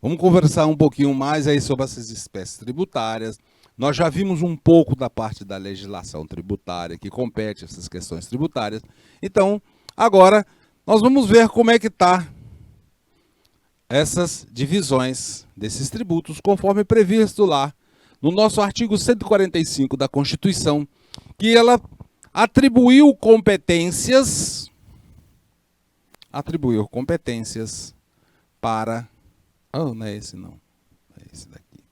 Vamos conversar um pouquinho mais aí sobre essas espécies tributárias. Nós já vimos um pouco da parte da legislação tributária que compete a essas questões tributárias. Então, agora nós vamos ver como é que está essas divisões desses tributos, conforme previsto lá no nosso artigo 145 da Constituição, que ela atribuiu competências para... Oh, não é esse não. É esse daqui.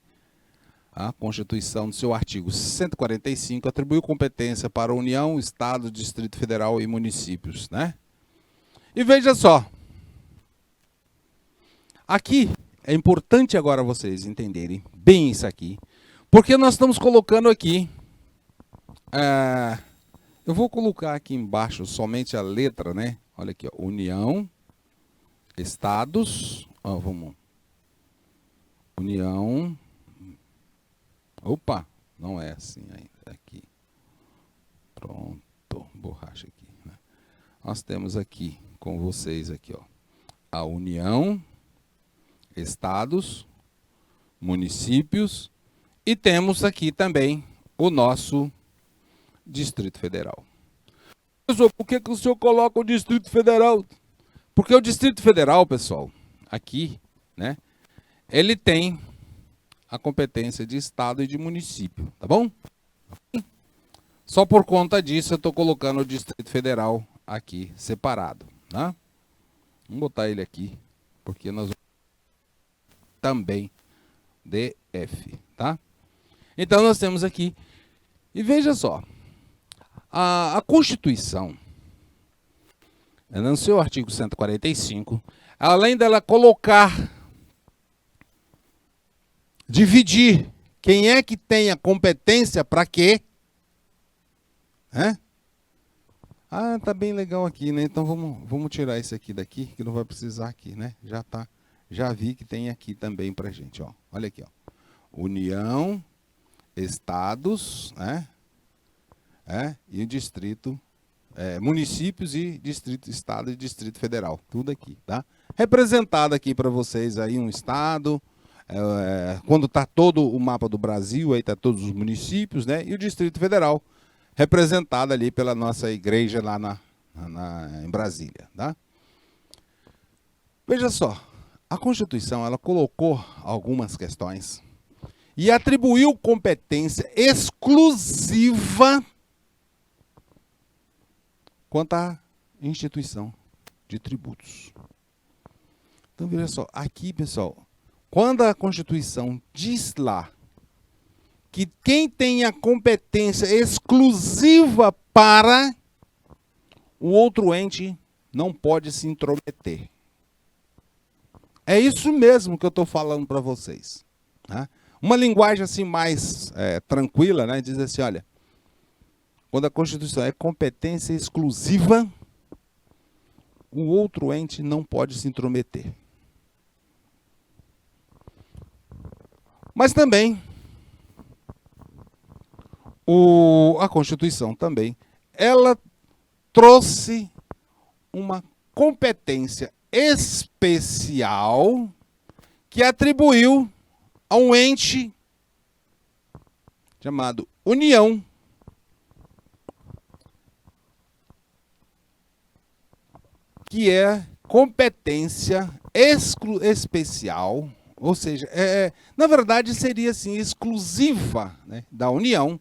A Constituição, no seu artigo 145, atribuiu competência para a União, Estado, Distrito Federal e municípios, né? E veja só. Aqui é importante agora vocês entenderem bem isso aqui, porque nós estamos colocando aqui... eu vou colocar aqui embaixo somente a letra, né? Olha aqui, ó, União, Estados... Ó, vamos... União... Opa, não é assim ainda, aqui. Pronto, borracha aqui, né? Nós temos aqui, com vocês aqui, ó, a União, Estados, municípios, e temos aqui também o nosso Distrito Federal. Professor, por que o senhor coloca o Distrito Federal? Porque o Distrito Federal, pessoal, aqui, né, ele tem a competência de Estado e de município, tá bom? Só por conta disso eu estou colocando o Distrito Federal aqui separado, tá? Vamos botar ele aqui, porque nós vamos também DF, tá? Então nós temos aqui, e veja só, a Constituição, no seu artigo 145, além dela colocar, dividir quem é que tem a competência para quê? Ah, tá bem legal aqui, né? Então vamos tirar esse aqui daqui, que não vai precisar aqui, né? Já vi que tem aqui também pra gente, ó. Olha aqui, ó. União, Estados, né? E o Distrito, municípios e Distrito, Estado e Distrito Federal, tudo aqui, tá? Representado aqui para vocês aí um Estado... quando está todo o mapa do Brasil, aí está todos os municípios, né? E o Distrito Federal, representado ali pela nossa igreja lá em Brasília, tá? Veja só, a Constituição, ela colocou algumas questões e atribuiu competência exclusiva quanto à instituição de tributos. Então, veja só, aqui, pessoal, quando a Constituição diz lá que quem tem a competência exclusiva para o outro ente não pode se intrometer. É isso mesmo que eu estou falando para vocês, né? Uma linguagem assim mais tranquila, né? Diz assim, olha, quando a Constituição é competência exclusiva, o outro ente não pode se intrometer. Mas também, a Constituição também, ela trouxe uma competência especial que atribuiu a um ente chamado União, que é competência especial, ou seja, na verdade seria assim, exclusiva, né, da União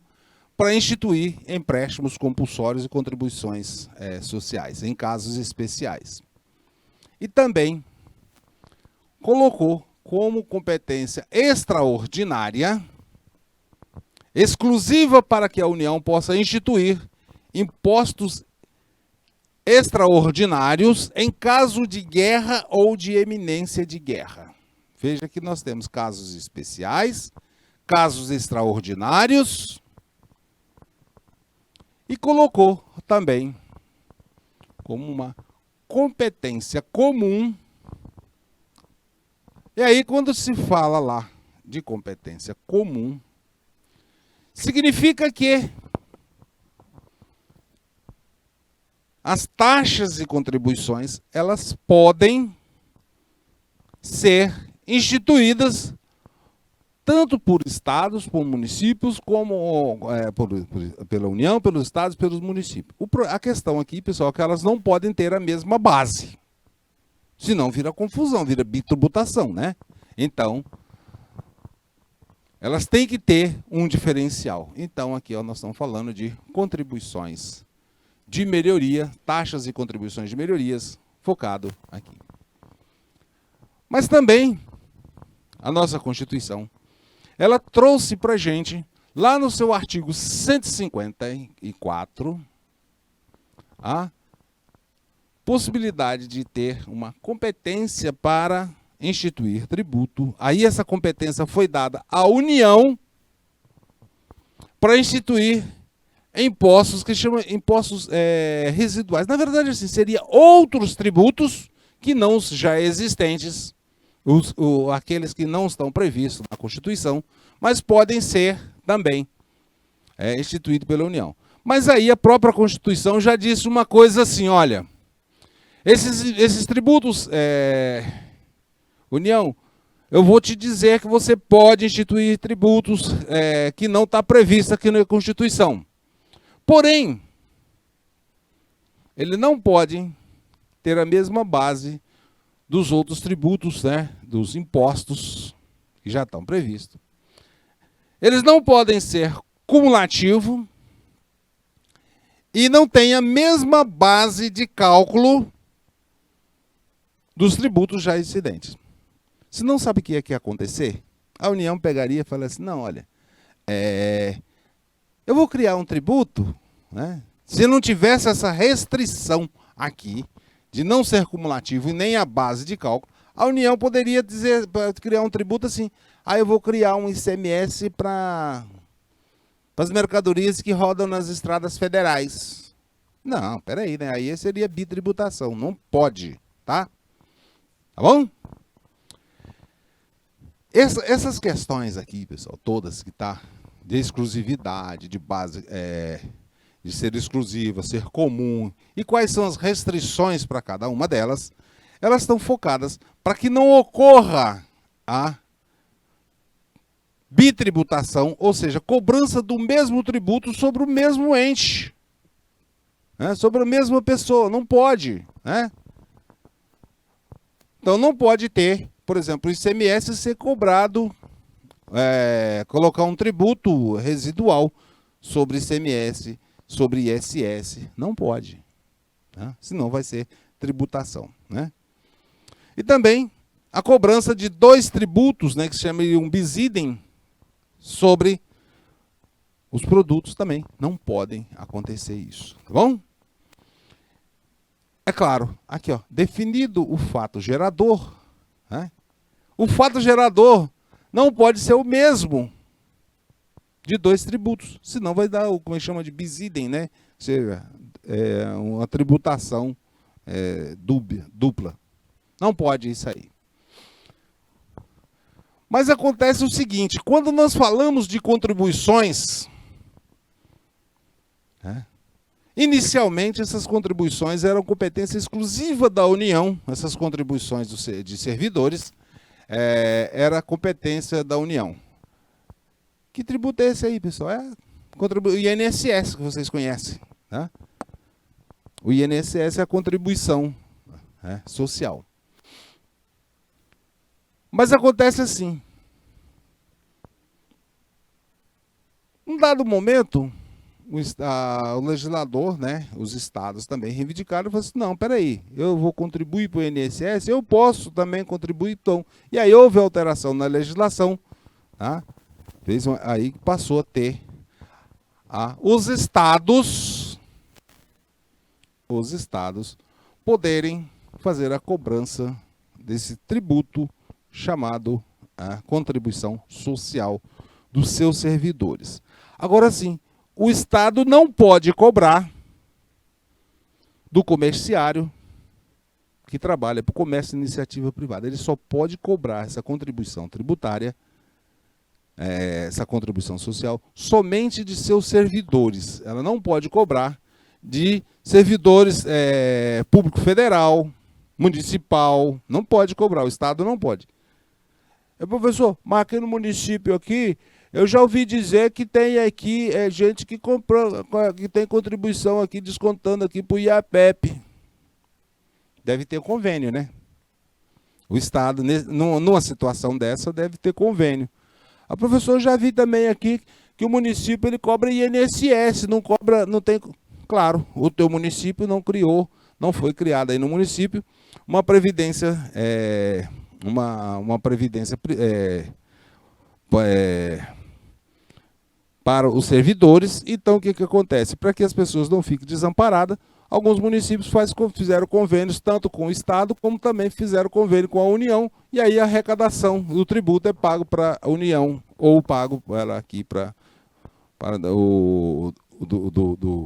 para instituir empréstimos compulsórios e contribuições sociais, em casos especiais. E também colocou como competência extraordinária, exclusiva para que a União possa instituir impostos extraordinários em caso de guerra ou de eminência de guerra. Veja que nós temos casos especiais, casos extraordinários, e colocou também como uma competência comum. E aí, quando se fala lá de competência comum, significa que as taxas e contribuições, elas podem ser instituídas tanto por estados, por municípios, como pela União, pelos estados, pelos municípios. A questão aqui, pessoal, é que elas não podem ter a mesma base. Senão vira confusão, vira bitributação, né? Então, elas têm que ter um diferencial. Então, aqui nós estamos falando de contribuições de melhoria, taxas e contribuições de melhorias, focado aqui. Mas também, a nossa Constituição, ela trouxe para a gente, lá no seu artigo 154, a possibilidade de ter uma competência para instituir tributo. Aí essa competência foi dada à União para instituir impostos que chamam impostos residuais. Na verdade, assim, seria outros tributos que não já existentes, aqueles que não estão previstos na Constituição, mas podem ser também instituídos pela União. Mas aí a própria Constituição já disse uma coisa assim, olha, esses tributos, União, eu vou te dizer que você pode instituir tributos que não está previsto aqui na Constituição. Porém, ele não pode ter a mesma base dos outros tributos, né, dos impostos que já estão previstos. Eles não podem ser cumulativos e não têm a mesma base de cálculo dos tributos já existentes. Se não sabe o que ia acontecer, a União pegaria e falaria assim, não, olha, eu vou criar um tributo, né, se não tivesse essa restrição aqui, de não ser cumulativo e nem a base de cálculo, a União poderia criar um tributo assim, eu vou criar um ICMS para as mercadorias que rodam nas estradas federais. Não, peraí, né? Aí seria bitributação, não pode, tá? Tá bom? Essas questões aqui, pessoal, todas que tá de exclusividade, de base, de ser exclusiva, ser comum, e quais são as restrições para cada uma delas, elas estão focadas para que não ocorra a bitributação, ou seja, cobrança do mesmo tributo sobre o mesmo ente, né, sobre a mesma pessoa, não pode, né? Então não pode ter, por exemplo, o ICMS ser cobrado, colocar um tributo residual sobre ICMS, sobre ISS, não pode, né? Senão vai ser tributação, né? E também a cobrança de 2 tributos, né, que se chamam bis idem, sobre os produtos também, não podem acontecer isso, tá bom? É claro, aqui ó, definido o fato gerador, né? O fato gerador não pode ser o mesmo de 2 tributos, senão vai dar o que chama de bis idem, né? Ou seja, uma tributação dupla. Não pode isso aí. Mas acontece o seguinte, quando nós falamos de contribuições, inicialmente essas contribuições eram competência exclusiva da União, essas contribuições de servidores, era competência da União. Que tributo é esse aí, pessoal? O INSS, que vocês conhecem, né? O INSS é a contribuição social. Mas acontece assim. Num dado momento, o legislador, né, os estados também reivindicaram e falaram assim, não, peraí, eu vou contribuir para o INSS, eu posso também contribuir, então. E aí houve alteração na legislação, tá? Aí passou a ter os estados poderem fazer a cobrança desse tributo chamado contribuição social dos seus servidores. Agora sim, o Estado não pode cobrar do comerciário que trabalha para o comércio e iniciativa privada. Ele só pode cobrar essa contribuição tributária, essa contribuição social, somente de seus servidores. Ela não pode cobrar de servidores público federal, municipal, não pode cobrar, o Estado não pode. Professor, mas aqui no município aqui, eu já ouvi dizer que tem aqui gente que comprou, que tem contribuição aqui, descontando aqui para o IAPEP. Deve ter convênio, né? O Estado, numa situação dessa, deve ter convênio. A professora, já vi também aqui que o município ele cobra INSS, não cobra, não tem... Claro, o teu município não criou, não foi criada aí no município uma previdência, uma previdência para os servidores. Então, o que acontece? Para que as pessoas não fiquem desamparadas, alguns municípios fizeram convênios tanto com o Estado, como também fizeram convênio com a União, e aí a arrecadação do tributo é pago para a União, ou pago ela aqui para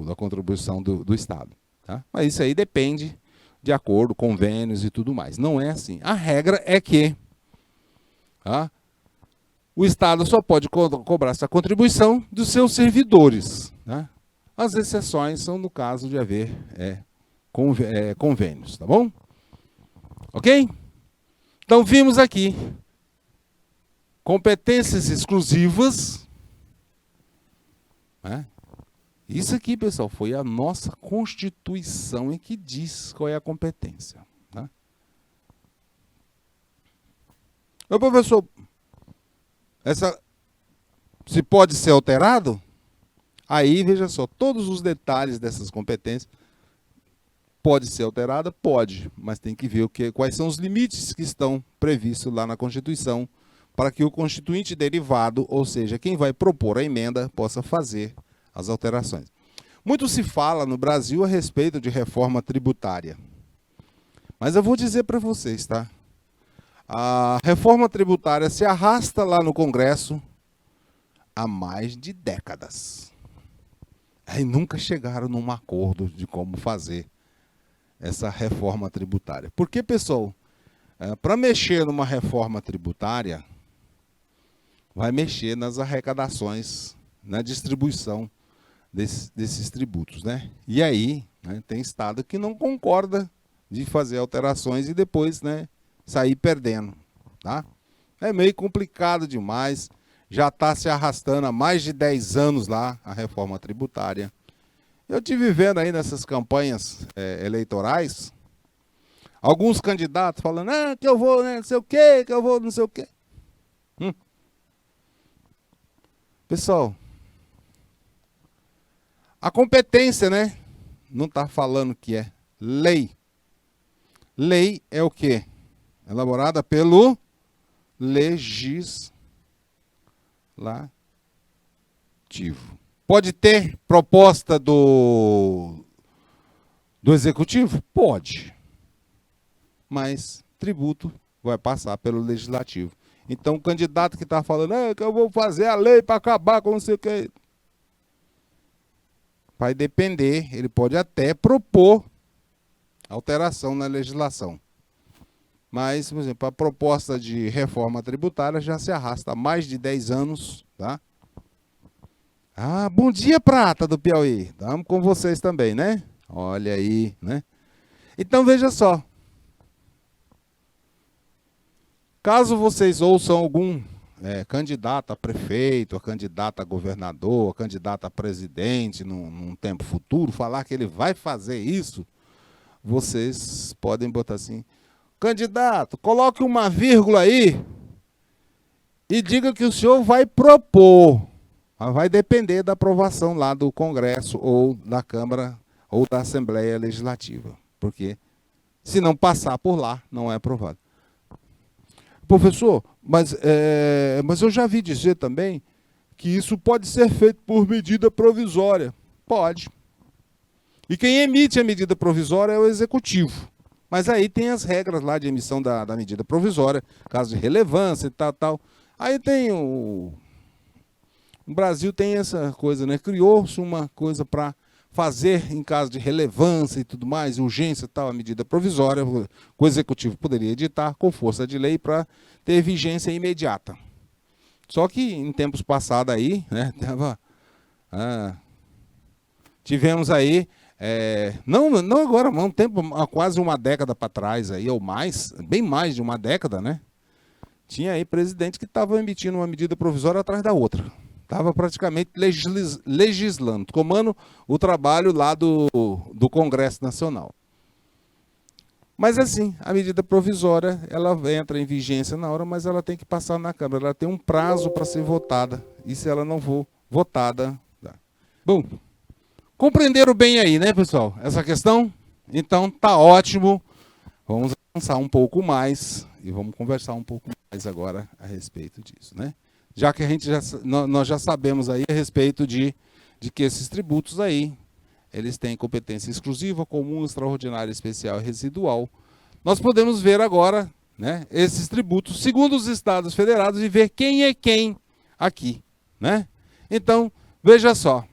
da contribuição do Estado. Tá? Mas isso aí depende de acordo, convênios e tudo mais. Não é assim. A regra é que o Estado só pode cobrar essa contribuição dos seus servidores. Tá? As exceções são no caso de haver convênios, tá bom? Ok? Então vimos aqui competências exclusivas. Isso aqui, pessoal, foi a nossa Constituição em que diz qual é a competência. Tá? Meu professor, se pode ser alterado? Aí, veja só, todos os detalhes dessas competências. Pode ser alterada? Pode, mas tem que ver quais são os limites que estão previstos lá na Constituição para que o constituinte derivado, ou seja, quem vai propor a emenda, possa fazer as alterações. Muito se fala no Brasil a respeito de reforma tributária. Mas eu vou dizer para vocês, tá? A reforma tributária se arrasta lá no Congresso há mais de décadas. Aí nunca chegaram num acordo de como fazer essa reforma tributária. Porque, pessoal, para mexer numa reforma tributária, vai mexer nas arrecadações, na distribuição desses tributos, né? E aí, tem Estado que não concorda de fazer alterações e depois, sair perdendo, tá? É meio complicado demais, já está se arrastando há mais de 10 anos lá a reforma tributária. Eu estive vendo aí nessas campanhas eleitorais, alguns candidatos falando, que eu vou não sei o quê, que eu vou não sei o quê. Pessoal, a competência, não está falando que é lei. Lei é o quê? Elaborada pelo legislativo. Pode ter proposta do executivo? Pode. Mas tributo vai passar pelo legislativo. Então o candidato que está falando, que eu vou fazer a lei para acabar com não sei o que. Vai depender, ele pode até propor alteração na legislação. Mas, por exemplo, a proposta de reforma tributária já se arrasta há mais de 10 anos, tá? Bom dia, Prata do Piauí. Estamos com vocês também, né? Olha aí, né? Então, veja só. Caso vocês ouçam algum candidato a prefeito, a candidato a governador, a candidato a presidente num tempo futuro, falar que ele vai fazer isso, vocês podem botar assim, candidato, coloque uma vírgula aí e diga que o senhor vai propor. Vai depender da aprovação lá do Congresso ou da Câmara ou da Assembleia Legislativa. Porque se não passar por lá, não é aprovado. Professor, mas eu já vi dizer também que isso pode ser feito por medida provisória. Pode. E quem emite a medida provisória é o Executivo. Mas aí tem as regras lá de emissão da medida provisória, caso de relevância e tal. Aí tem o Brasil tem essa coisa, Criou-se uma coisa para fazer em caso de relevância e tudo mais, urgência e tal, a medida provisória, o Executivo poderia editar com força de lei para ter vigência imediata. Só que em tempos passados aí, tivemos aí, não agora, há quase uma década para trás aí, ou mais, bem mais de uma década, Tinha aí presidente que estava emitindo uma medida provisória atrás da outra. Estava praticamente legislando, tomando o trabalho lá do Congresso Nacional. Mas assim, a medida provisória, ela entra em vigência na hora, mas ela tem que passar na Câmara. Ela tem um prazo para ser votada. E se ela não for votada... Tá. Bom, compreenderam bem aí, né, pessoal? Essa questão? Então, tá ótimo. Vamos avançar um pouco mais e vamos conversar um pouco mais agora a respeito disso, né? Já que nós já sabemos aí a respeito de que esses tributos aí, eles têm competência exclusiva, comum, extraordinária, especial e residual. Nós podemos ver agora, né, esses tributos segundo os estados federados e ver quem é quem aqui, né? Então, veja só.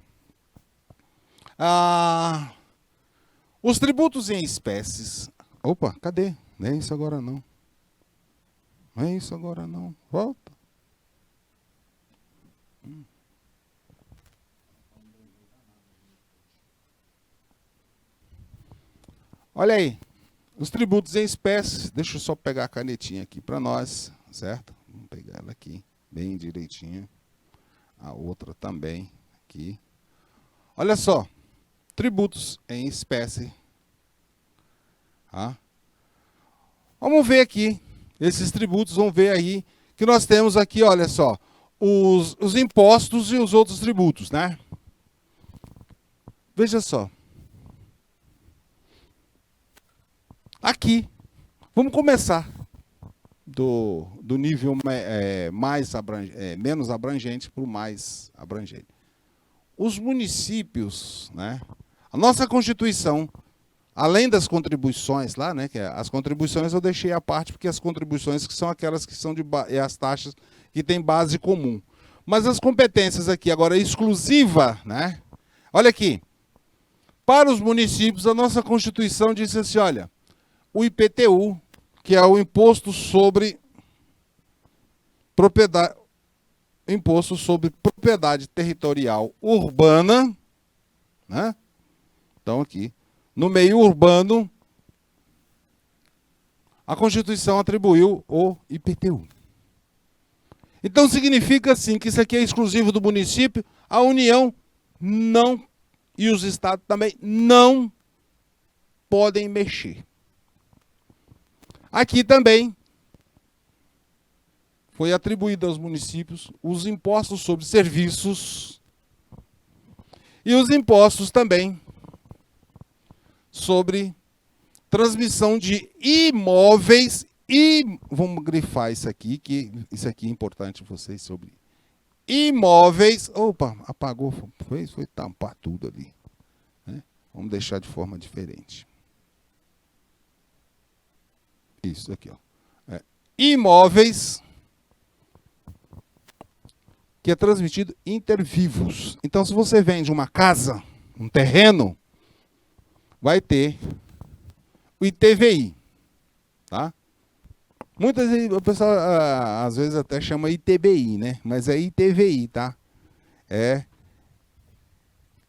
Os tributos em espécies... Opa, cadê? Não é isso agora não. Não é isso agora não. Volta. Olha aí. Os tributos em espécies. Deixa eu só pegar a canetinha aqui para nós, certo? Vamos pegar ela aqui, bem direitinho. A outra também, aqui. Olha só. Tributos em espécie. Vamos ver aqui. Esses tributos, vamos ver aí que nós temos aqui, olha só, os impostos e os outros tributos, né? Veja só. Aqui, vamos começar do nível menos abrangente para o mais abrangente. Os municípios, né? A nossa Constituição, além das contribuições lá, né? Que as contribuições eu deixei à parte, porque as contribuições que são aquelas que são as taxas que têm base comum. Mas as competências aqui, agora exclusiva, né? Olha aqui. Para os municípios, a nossa Constituição diz assim, olha, o IPTU, que é o Imposto sobre Propriedade Territorial Urbana, né? Então aqui, no meio urbano, a Constituição atribuiu o IPTU. Então significa assim que isso aqui é exclusivo do município, a União não, e os estados também não podem mexer. Aqui também foi atribuído aos municípios os impostos sobre serviços e os impostos também sobre transmissão de imóveis e vamos grifar isso aqui, que isso aqui é importante para vocês, sobre imóveis. Opa, apagou, foi tampar tudo ali, né? Vamos deixar de forma diferente. Isso aqui, ó. Imóveis que é transmitido intervivos. Então, se você vende uma casa, um terreno, vai ter o ITVI, tá? Muitas vezes o pessoal às vezes até chama ITBI, né? Mas é ITVI, tá? É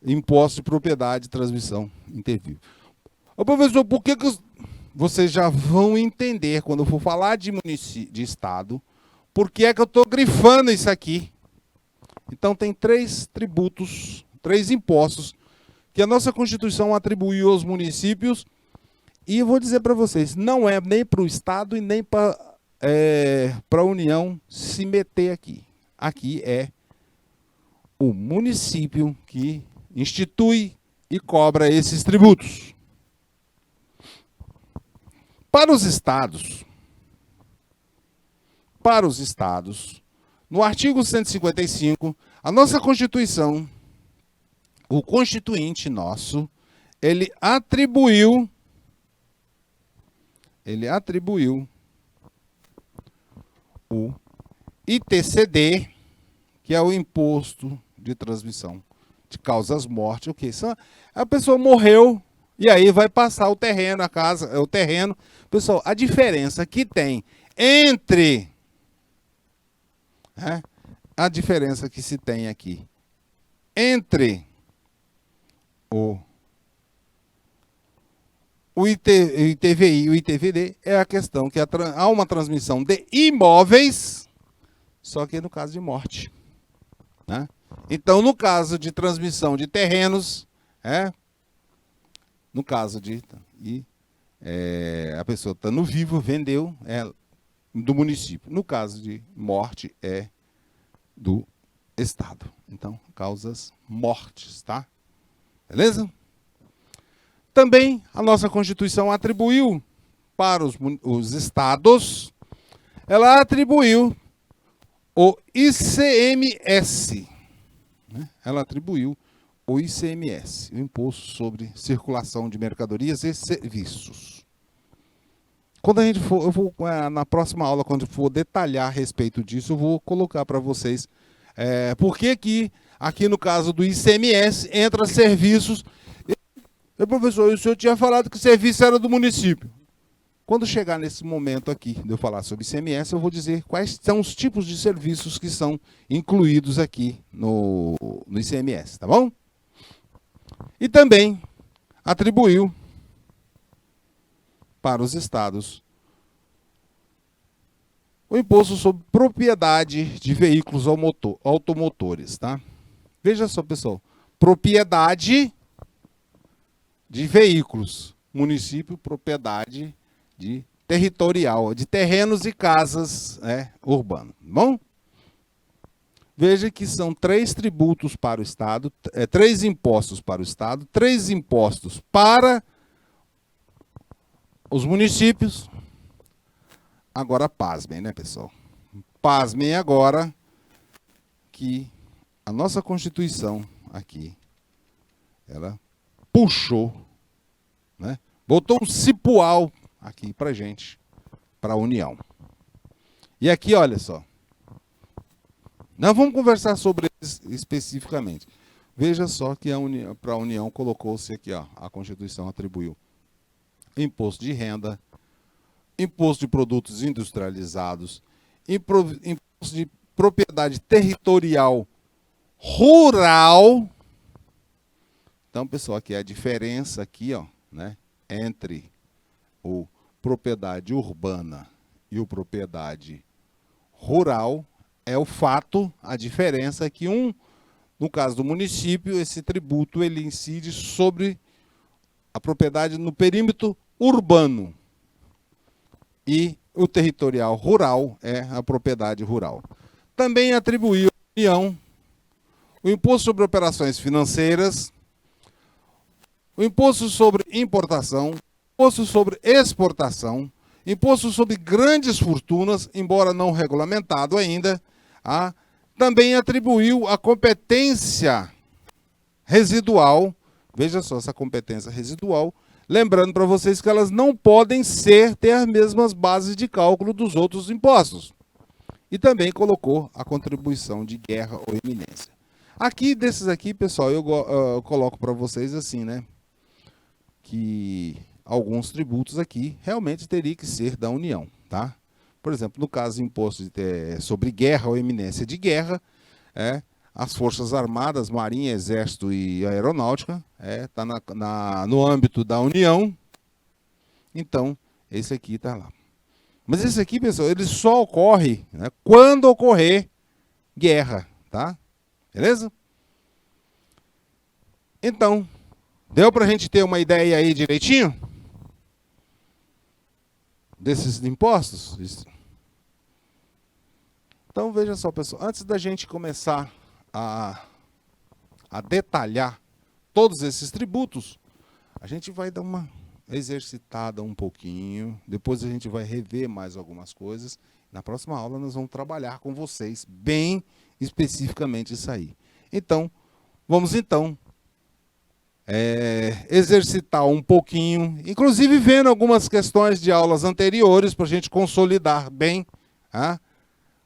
Imposto de Propriedade e Transmissão Intervivo. Ô, professor, por que vocês já vão entender quando eu for falar de município, de estado, por que é que eu estou grifando isso aqui? Então tem 3 tributos, 3 impostos que a nossa Constituição atribuiu aos municípios. E eu vou dizer para vocês, não é nem para o estado e nem para a União se meter aqui. Aqui é o município que institui e cobra esses tributos. Para os estados, no artigo 155, a nossa Constituição, o constituinte nosso, ele atribuiu o ITCD, que é o Imposto de Transmissão de Causas Mortes. O que? A pessoa morreu e aí vai passar o terreno, a casa, o terreno. Pessoal, a diferença que tem entre... a diferença que se tem aqui entre o ITVI e o ITVD é a questão que há uma transmissão de imóveis, só que no caso de morte. Né? Então, no caso de transmissão de terrenos, no caso de a pessoa está no vivo, vendeu, é do município. No caso de morte, é do Estado. Então, causas mortes, tá? Beleza? Também a nossa Constituição atribuiu para os estados, ela atribuiu o ICMS. Né? Ela atribuiu o ICMS, o Imposto sobre Circulação de Mercadorias e Serviços. Quando a gente for, eu vou, na próxima aula, quando for detalhar a respeito disso, eu vou colocar para vocês por que aqui no caso do ICMS entra serviços. Professor, o senhor tinha falado que o serviço era do município. Quando chegar nesse momento aqui de eu falar sobre ICMS, eu vou dizer quais são os tipos de serviços que são incluídos aqui no ICMS, tá bom? E também atribuiu para os estados o imposto sobre propriedade de veículos automotores, tá? Veja só, pessoal, propriedade de veículos, município, propriedade de territorial, de terrenos e casas urbanas. Bom? Veja que são 3 tributos para o Estado, 3 impostos para o Estado, 3 impostos para os municípios. Agora pasmem, né, pessoal? Pasmem agora que a nossa Constituição aqui, ela puxou, né? Botou um cipual aqui para gente, para a União. E aqui, olha só. Nós vamos conversar sobre eles especificamente. Veja só que para a União colocou-se aqui, ó, a Constituição atribuiu imposto de renda, imposto de produtos industrializados, imposto de propriedade territorial rural. Então, pessoal, aqui a diferença aqui, ó, né, entre o propriedade urbana e o propriedade rural é o fato, a diferença é que no caso do município, esse tributo ele incide sobre a propriedade no perímetro urbano e o territorial rural é a propriedade rural. Também atribuiu à União o imposto sobre operações financeiras, o imposto sobre importação, imposto sobre exportação, imposto sobre grandes fortunas, embora não regulamentado ainda, também atribuiu a competência residual, veja só essa competência residual, lembrando para vocês que elas não podem ter as mesmas bases de cálculo dos outros impostos. E também colocou a contribuição de guerra ou eminência. Aqui, desses aqui, pessoal, eu coloco para vocês assim, né? Que alguns tributos aqui realmente teriam que ser da União, tá? Por exemplo, no caso do imposto sobre guerra ou eminência de guerra, as Forças Armadas, Marinha, Exército e Aeronáutica, está no âmbito da União, então esse aqui está lá. Mas esse aqui, pessoal, ele só ocorre, né, quando ocorrer guerra, tá? Beleza? Então, deu para a gente ter uma ideia aí direitinho? Desses impostos? Isso. Então, veja só, pessoal, antes da gente começar a detalhar todos esses tributos, a gente vai dar uma exercitada um pouquinho, depois a gente vai rever mais algumas coisas. Na próxima aula nós vamos trabalhar com vocês bem especificamente isso aí. Então, vamos então exercitar um pouquinho, inclusive vendo algumas questões de aulas anteriores para a gente consolidar bem, tá?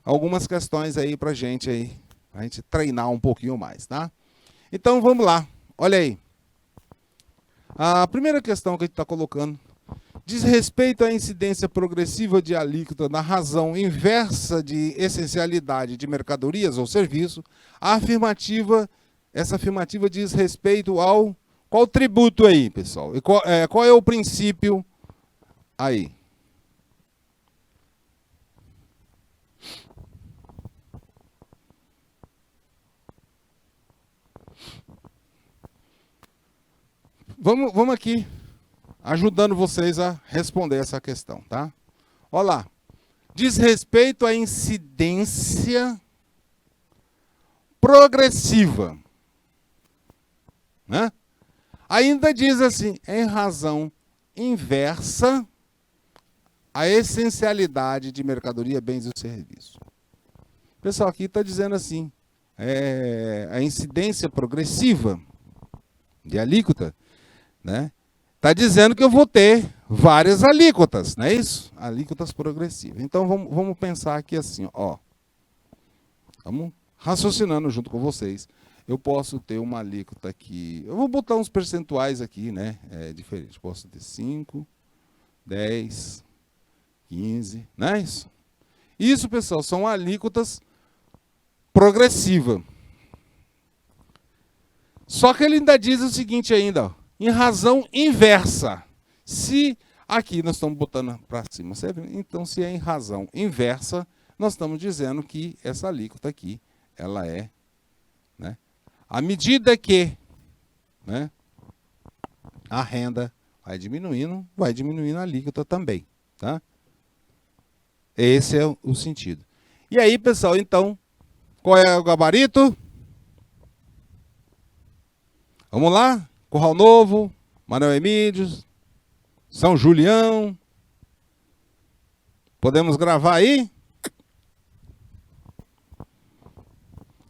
Algumas questões aí para a gente treinar um pouquinho mais, tá? Então vamos lá, olha aí. A primeira questão que a gente está colocando diz respeito à incidência progressiva de alíquota na razão inversa de essencialidade de mercadorias ou serviço. Essa afirmativa diz respeito ao Qual o tributo aí, pessoal? E qual é o princípio aí? Vamos aqui, ajudando vocês a responder essa questão, tá? Olha lá. Diz respeito à incidência progressiva, né? Ainda diz assim, em razão inversa à essencialidade de mercadoria, bens e serviços. O pessoal aqui está dizendo assim, a incidência progressiva de alíquota, né? Está dizendo que eu vou ter várias alíquotas, não é isso? Alíquotas progressivas. Então vamos pensar aqui assim, ó. Vamos raciocinando junto com vocês. Eu posso ter uma alíquota aqui. Eu vou botar uns percentuais aqui, né? Diferente. Posso ter 5, 10, 15, não é isso? Isso, pessoal, são alíquotas progressivas. Só que ele ainda diz o seguinte ainda, ó, em razão inversa. Se aqui nós estamos botando para cima, então se é em razão inversa, nós estamos dizendo que essa alíquota aqui, ela é, né, à medida que, né, a renda vai diminuindo a alíquota também, tá? Esse é o sentido. E aí, pessoal, então, qual é o gabarito? Vamos lá? Curral Novo, Manuel Emídios, São Julião. Podemos gravar aí?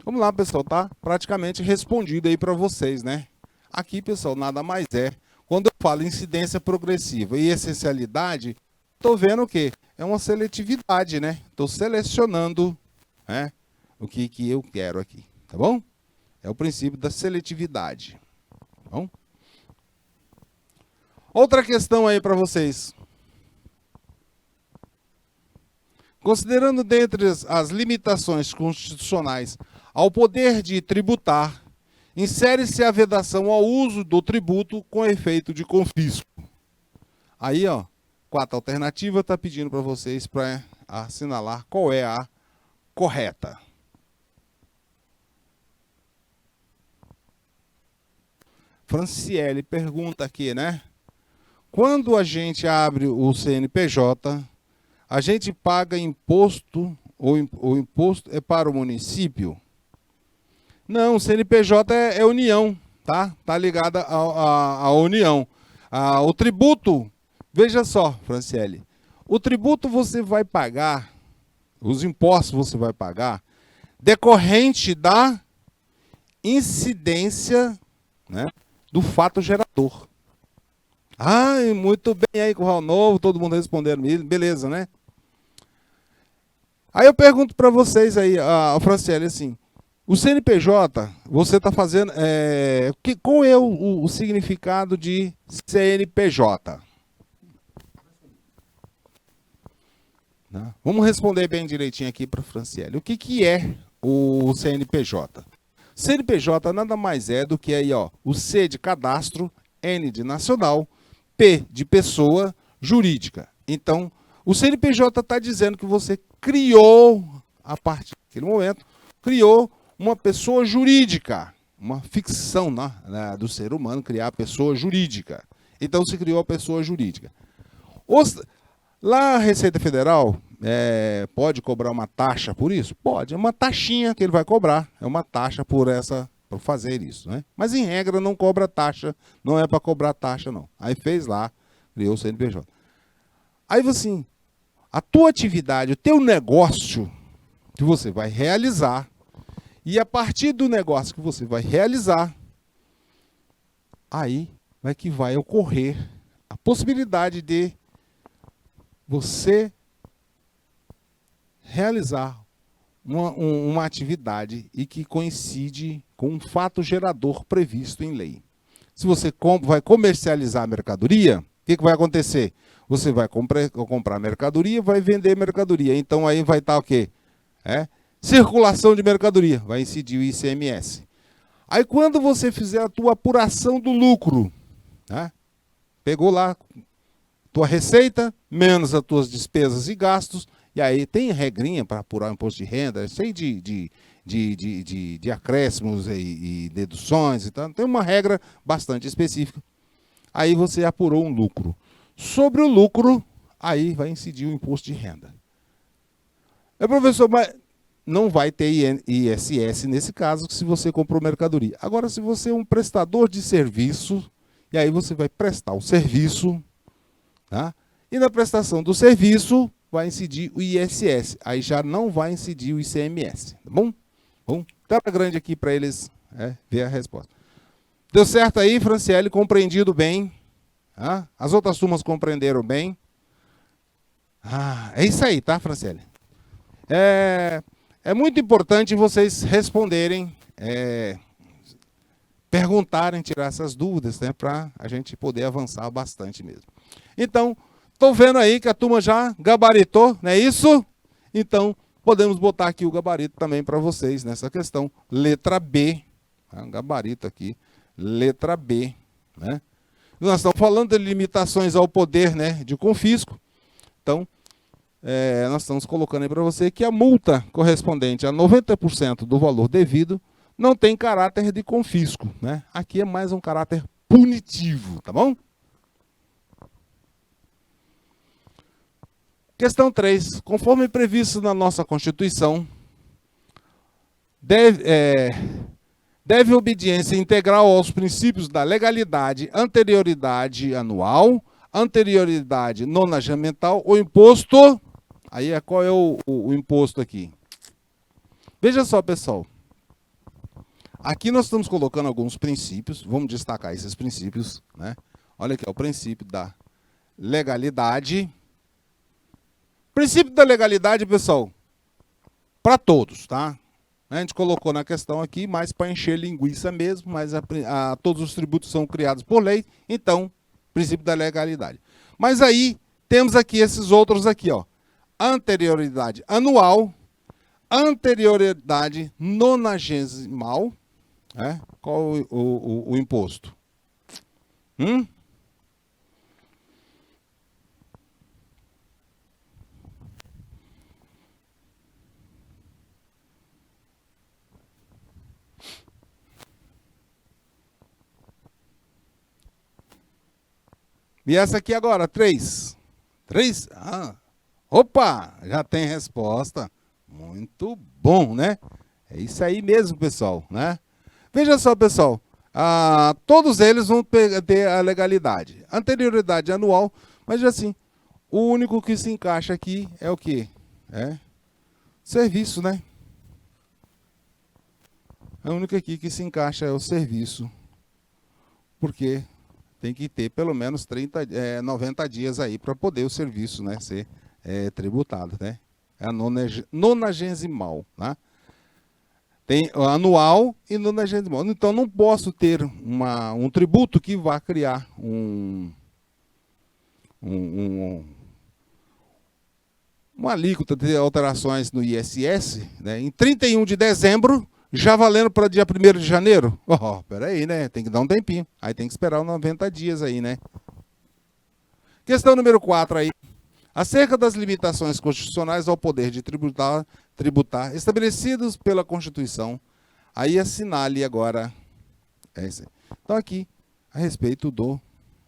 Vamos lá, pessoal, tá praticamente respondido aí para vocês, né? Aqui, pessoal, nada mais é. Quando eu falo incidência progressiva e essencialidade, estou vendo o quê? É uma seletividade, né? Estou selecionando, né, o que eu quero aqui, tá bom? É o princípio da seletividade. Tá bom? Outra questão aí para vocês. Considerando dentre as limitações constitucionais ao poder de tributar, insere-se a vedação ao uso do tributo com efeito de confisco. Aí, ó, 4 alternativas, está pedindo para vocês para assinalar qual é a correta. Franciele pergunta aqui, né? Quando a gente abre o CNPJ, a gente paga imposto, ou o imposto é para o município? Não, o CNPJ é União, tá? Tá ligada à União. O tributo, veja só, Franciele, o tributo você vai pagar, os impostos você vai pagar, decorrente da incidência, né, do fato gerador. Ai, muito bem aí, Curral Novo, todo mundo respondendo, beleza, né? Aí eu pergunto para vocês aí, a Franciele, assim, o CNPJ, você está fazendo, qual é o significado de CNPJ? Não. Vamos responder bem direitinho aqui para a Franciele. O que é o CNPJ? CNPJ nada mais é do que aí, ó, o C de cadastro, N de nacional, P de pessoa jurídica. Então, o CNPJ está dizendo que você criou, a partir daquele momento, criou uma pessoa jurídica, uma ficção, né, do ser humano criar a pessoa jurídica. Então, se criou a pessoa jurídica. Lá a Receita Federal pode cobrar uma taxa por isso? Pode, é uma taxinha que ele vai cobrar, é uma taxa por fazer isso, né? Mas em regra não cobra taxa, não é para cobrar taxa não. Aí fez lá, criou o CNPJ. Aí assim, a tua atividade, o teu negócio que você vai realizar, e a partir do negócio que você vai realizar, aí vai ocorrer a possibilidade de você realizar uma atividade e que coincide com um fato gerador previsto em lei. Se você vai comercializar a mercadoria, o que vai acontecer? Você vai comprar mercadoria, vai vender mercadoria. Então aí vai estar o quê? Circulação de mercadoria, vai incidir o ICMS. Aí quando você fizer a tua apuração do lucro, né? Pegou lá tua receita, menos as tuas despesas e gastos, e aí tem regrinha para apurar o imposto de renda, cheio de acréscimos e deduções e tal. Tem uma regra bastante específica. Aí você apurou um lucro. Sobre o lucro, aí vai incidir o imposto de renda. Professor, mas não vai ter ISS nesse caso se você comprou mercadoria. Agora, se você é um prestador de serviço, e aí você vai prestar o serviço, tá? E na prestação do serviço vai incidir o ISS. Aí já não vai incidir o ICMS. Tá bom? Bom, tela grande aqui para eles ver a resposta. Deu certo aí, Franciele? Compreendido bem? Ah, as outras turmas compreenderam bem? Ah, é isso aí, tá, Franciele? É muito importante vocês responderem, perguntarem, tirar essas dúvidas, né, para a gente poder avançar bastante mesmo. Então, estou vendo aí que a turma já gabaritou, não é isso? Então, podemos botar aqui o gabarito também para vocês nessa questão. Letra B, tá? Gabarito aqui, letra B, né? Nós estamos falando de limitações ao poder, né, de confisco. Então, nós estamos colocando aí para você que a multa correspondente a 90% do valor devido não tem caráter de confisco, né? Aqui é mais um caráter punitivo, tá bom? Questão 3. Conforme previsto na nossa Constituição, deve obediência integral aos princípios da legalidade, anterioridade anual, anterioridade nonagamental, o imposto. Aí qual é o imposto aqui? Veja só, pessoal. Aqui nós estamos colocando alguns princípios, vamos destacar esses princípios, né? Olha aqui, o princípio da legalidade. Princípio da legalidade, pessoal, para todos, tá? A gente colocou na questão aqui, mais para encher linguiça mesmo, mas todos os tributos são criados por lei, então, princípio da legalidade. Mas aí, temos aqui esses outros aqui, ó. Anterioridade anual, anterioridade nonagesimal, qual o imposto? E essa aqui agora, 3. 3? Ah, opa, já tem resposta. Muito bom, né? É isso aí mesmo, pessoal, né? Veja só, pessoal, todos eles vão ter a legalidade. Anterioridade anual, mas assim, o único que se encaixa aqui é o quê? Serviço, né? A única aqui que se encaixa é o serviço. Porque tem que ter pelo menos 90 dias aí para poder o serviço, né, ser tributado, né? É a nonagesimal, né? Tem anual e nonagesimal. Então, não posso ter um tributo que vá criar uma alíquota de alterações no ISS, né, em 31 de dezembro, já valendo para dia 1º de janeiro? Peraí, né? Tem que dar um tempinho. Aí tem que esperar 90 dias aí, né? Questão número 4 aí. Acerca das limitações constitucionais ao poder de tributar estabelecidos pela Constituição, aí assinale agora. Isso aí. Então aqui, a respeito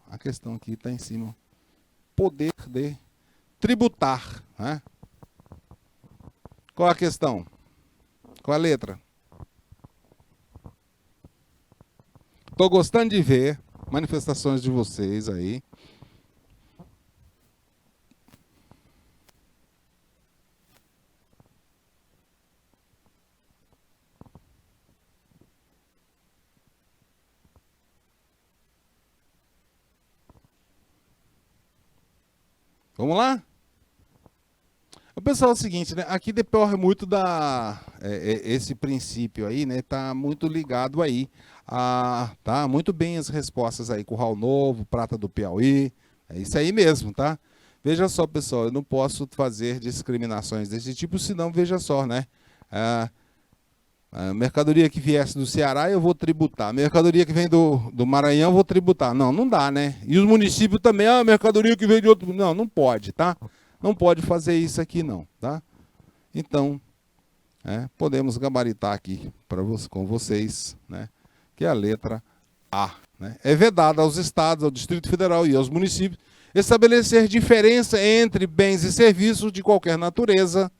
a questão aqui está em cima, poder de tributar, né? Qual a questão? Qual a letra? Estou gostando de ver manifestações de vocês aí. Vamos lá? O pessoal, é o seguinte, né? Aqui decorre muito esse princípio aí, né? Tá muito ligado aí tá muito bem as respostas aí, Curral Novo, Prata do Piauí, é isso aí mesmo, tá? Veja só, pessoal, eu não posso fazer discriminações desse tipo, senão, veja só, né? A mercadoria que viesse do Ceará, eu vou tributar. A mercadoria que vem do Maranhão, eu vou tributar. Não, não dá, né? E os municípios também, a mercadoria que vem de outro... Não, não pode, tá? Não pode fazer isso aqui, não, tá? Então, podemos gabaritar aqui com vocês, né? Que é a letra A. Né? É vedado aos estados, ao Distrito Federal e aos municípios estabelecer diferença entre bens e serviços de qualquer natureza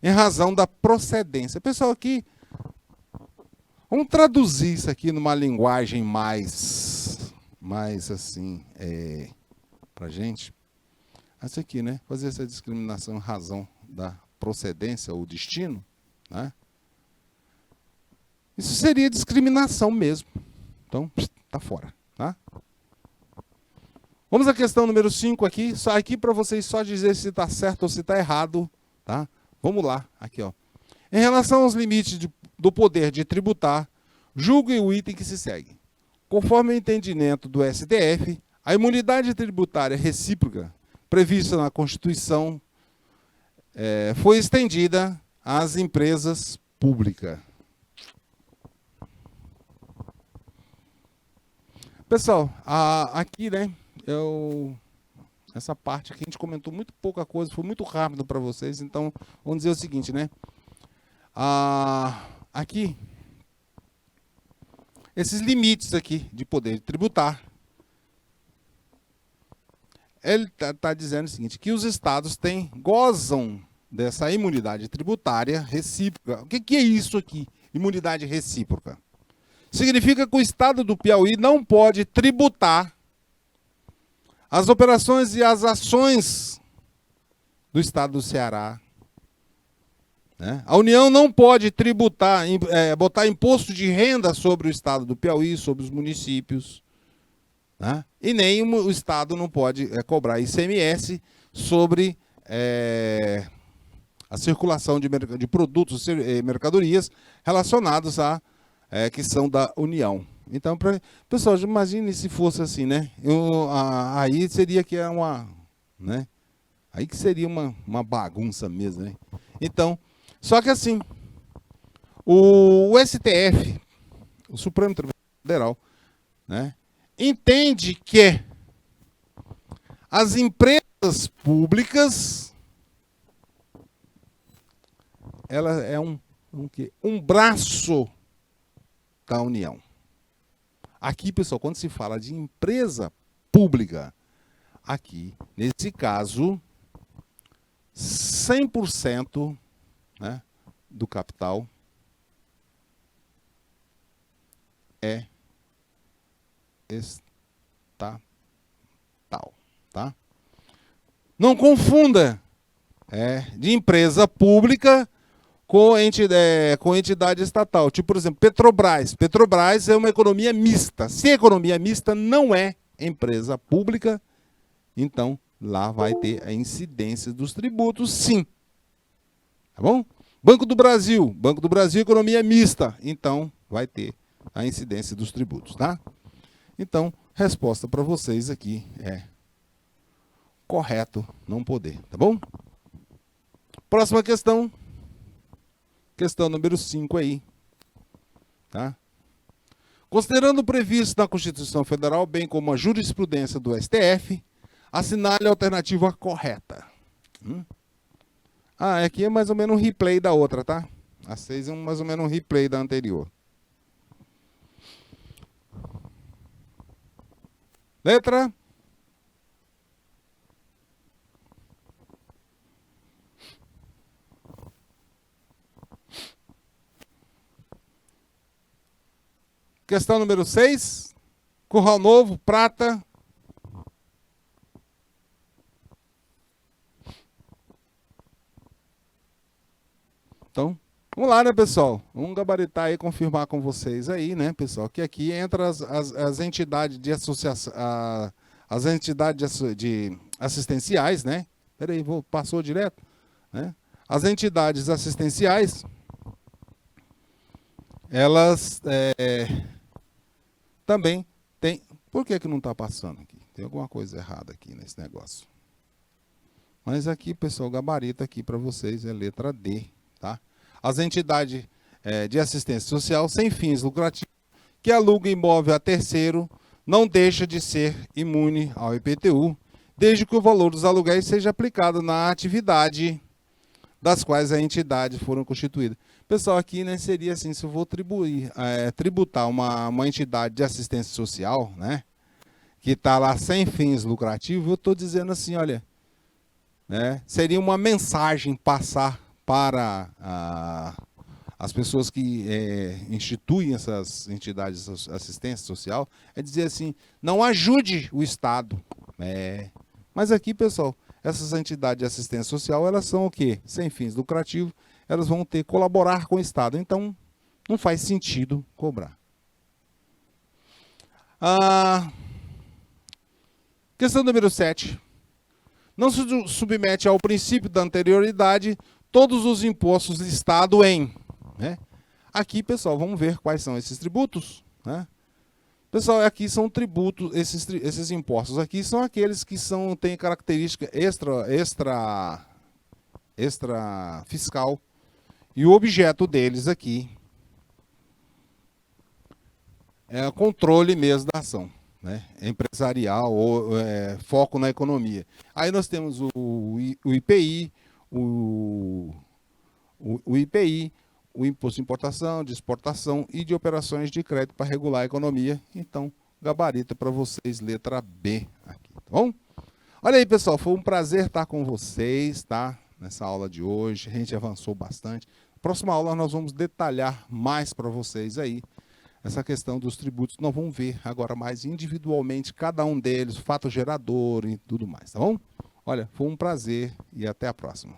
em razão da procedência. Pessoal, aqui... Vamos traduzir isso aqui numa linguagem mais assim, para a gente. Essa aqui, né? Fazer essa discriminação em razão da procedência ou destino, né? Isso seria discriminação mesmo. Então, tá fora, tá? Vamos à questão número 5 aqui. Só aqui para vocês só dizer se está certo ou se está errado, tá? Vamos lá, aqui, ó. Em relação aos limites do poder de tributar, julgue o item que se segue. Conforme o entendimento do STF, a imunidade tributária recíproca prevista na Constituição foi estendida às empresas públicas. Pessoal, aqui, né, essa parte aqui a gente comentou muito pouca coisa, foi muito rápido para vocês, então vamos dizer o seguinte, né? Aqui, esses limites aqui de poder tributar, ele está dizendo o seguinte, que os estados gozam dessa imunidade tributária recíproca. O que é isso aqui, imunidade recíproca? Significa que o estado do Piauí não pode tributar as operações e as ações do estado do Ceará. A União não pode tributar, botar imposto de renda sobre o estado do Piauí, sobre os municípios. Né? E nem o estado não pode cobrar ICMS sobre a circulação de produtos e mercadorias relacionados que são da União. Então, pessoal, imagine se fosse assim, né? Aí seria que né? Aí que seria uma bagunça mesmo, né? Então, só que assim, o STF, o Supremo Tribunal Federal, né, entende que as empresas públicas, ela é um braço da União. Aqui, pessoal, quando se fala de empresa pública, aqui, nesse caso, 100%, né, do capital é estatal, tá? Não confunda de empresa pública com entidade estatal. Tipo, por exemplo, Petrobras. Petrobras é uma economia mista. Se a economia mista não é empresa pública, então lá vai ter a incidência dos tributos, sim. Tá bom? Banco do Brasil, economia mista, então vai ter a incidência dos tributos, tá? Então, resposta para vocês aqui é correto não poder, tá bom? Próxima questão. Questão número 5 aí. Tá? Considerando o previsto na Constituição Federal, bem como a jurisprudência do STF, assinale a alternativa correta. Aqui é mais ou menos um replay da outra, tá? A 6 é mais ou menos um replay da anterior. Letra questão número 6. Curral Novo, prata. Então, vamos lá, né, pessoal? Vamos gabaritar aí, confirmar com vocês aí, né, pessoal? Que aqui entra as entidades de associação, as entidades de assistenciais, né? Peraí, passou direto, né? As entidades assistenciais, elas também têm... Por que não está passando aqui? Tem alguma coisa errada aqui nesse negócio. Mas aqui, pessoal, gabarito aqui para vocês é letra D, tá? As entidades de assistência social sem fins lucrativos que aluga imóvel a terceiro não deixa de ser imune ao IPTU, desde que o valor dos aluguéis seja aplicado na atividade das quais a entidade foram constituídas. Pessoal, aqui, né, seria assim, se eu vou tributar uma entidade de assistência social, né, que está lá sem fins lucrativos, eu estou dizendo assim, olha, né, seria uma mensagem passar para as pessoas que instituem essas entidades de assistência social, é dizer assim, não ajude o Estado. Mas aqui, pessoal, essas entidades de assistência social, elas são o quê? Sem fins lucrativos, elas vão ter que colaborar com o Estado. Então, não faz sentido cobrar. Questão número 7. Não se submete ao princípio da anterioridade todos os impostos listados em... Né? Aqui, pessoal, vamos ver quais são esses tributos. Né? Pessoal, aqui são tributos, esses impostos aqui são aqueles que têm característica extra fiscal. E o objeto deles aqui é o controle mesmo da ação, né? Empresarial ou foco na economia. Aí nós temos o IPI, o IPI, o Imposto de Importação, de Exportação e de Operações de Crédito para regular a economia. Então, gabarito para vocês, letra B aqui, tá bom? Olha aí, pessoal, foi um prazer estar com vocês, tá? Nessa aula de hoje, a gente avançou bastante. Próxima aula nós vamos detalhar mais para vocês aí essa questão dos tributos. Nós vamos ver agora mais individualmente cada um deles, o fato gerador e tudo mais, tá bom? Olha, foi um prazer e até a próxima.